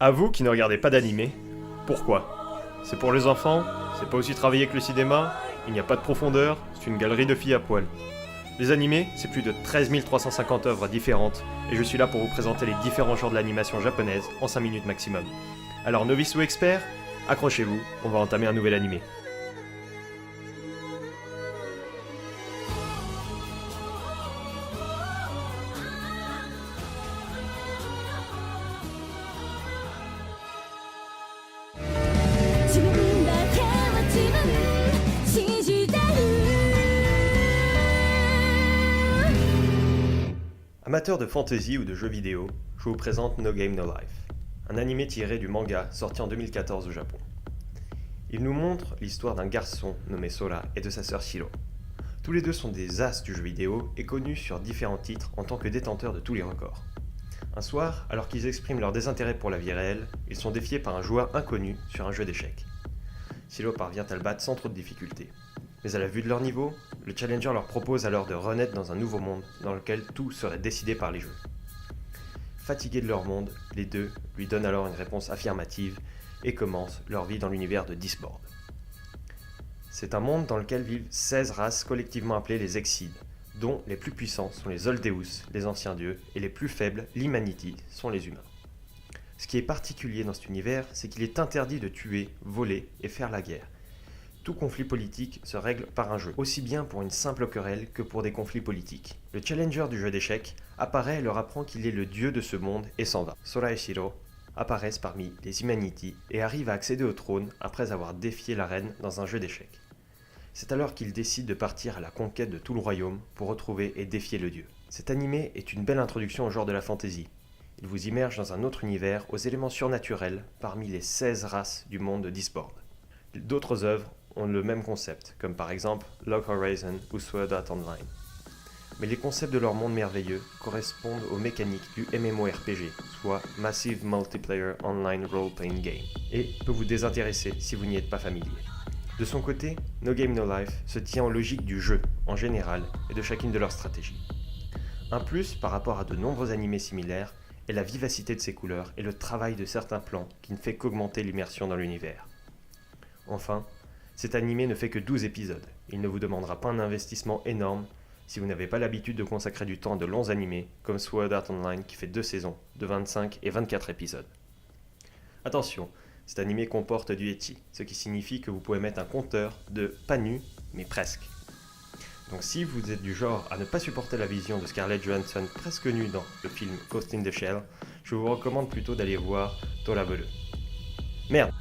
À vous qui ne regardez pas d'animé, pourquoi? C'est pour les enfants? C'est pas aussi travaillé que le cinéma? Il n'y a pas de profondeur? C'est une galerie de filles à poil. Les animés, c'est plus de 13 350 œuvres différentes, et je suis là pour vous présenter les différents genres de l'animation japonaise en 5 minutes maximum. Alors novice ou expert, accrochez-vous, on va entamer un nouvel animé. Amateurs de fantasy ou de jeux vidéo, je vous présente No Game No Life, un animé tiré du manga sorti en 2014 au Japon. Il nous montre l'histoire d'un garçon nommé Sora et de sa sœur Shiro. Tous les deux sont des as du jeu vidéo et connus sur différents titres en tant que détenteurs de tous les records. Un soir, alors qu'ils expriment leur désintérêt pour la vie réelle, ils sont défiés par un joueur inconnu sur un jeu d'échecs. Shiro parvient à le battre sans trop de difficultés. Mais à la vue de leur niveau, le challenger leur propose alors de renaître dans un nouveau monde dans lequel tout serait décidé par les jeux. Fatigués de leur monde, les deux lui donnent alors une réponse affirmative et commencent leur vie dans l'univers de Discboard. C'est un monde dans lequel vivent 16 races collectivement appelées les Exceed, dont les plus puissants sont les Oldeus, les anciens dieux, et les plus faibles, l'Humanity, sont les humains. Ce qui est particulier dans cet univers, c'est qu'il est interdit de tuer, voler et faire la guerre. Tout conflit politique se règle par un jeu, aussi bien pour une simple querelle que pour des conflits politiques. Le challenger du jeu d'échecs apparaît et leur apprend qu'il est le dieu de ce monde et s'en va. Sora et Shiro apparaissent parmi les Humanity et arrivent à accéder au trône après avoir défié la reine dans un jeu d'échecs. C'est alors qu'ils décident de partir à la conquête de tout le royaume pour retrouver et défier le dieu. Cet animé est une belle introduction au genre de la fantasy. Il vous immerge dans un autre univers aux éléments surnaturels parmi les 16 races du monde de Discboard. D'autres œuvres ont le même concept, comme par exemple Log Horizon ou Sword Art Online. Mais les concepts de leur monde merveilleux correspondent aux mécaniques du MMORPG, soit Massive Multiplayer Online Role-Playing Game, et peut vous désintéresser si vous n'y êtes pas familier. De son côté, No Game No Life se tient aux logiques du jeu en général et de chacune de leurs stratégies. Un plus par rapport à de nombreux animés similaires est la vivacité de ses couleurs et le travail de certains plans qui ne fait qu'augmenter l'immersion dans l'univers. Enfin, cet animé ne fait que 12 épisodes. Il ne vous demandera pas un investissement énorme si vous n'avez pas l'habitude de consacrer du temps à de longs animés comme Sword Art Online qui fait 2 saisons de 25 et 24 épisodes. Attention, cet animé comporte du ecchi, ce qui signifie que vous pouvez mettre un compteur de pas nu, mais presque. Donc si vous êtes du genre à ne pas supporter la vision de Scarlett Johansson presque nue dans le film Ghost in the Shell, je vous recommande plutôt d'aller voir Tora Bele. Merde!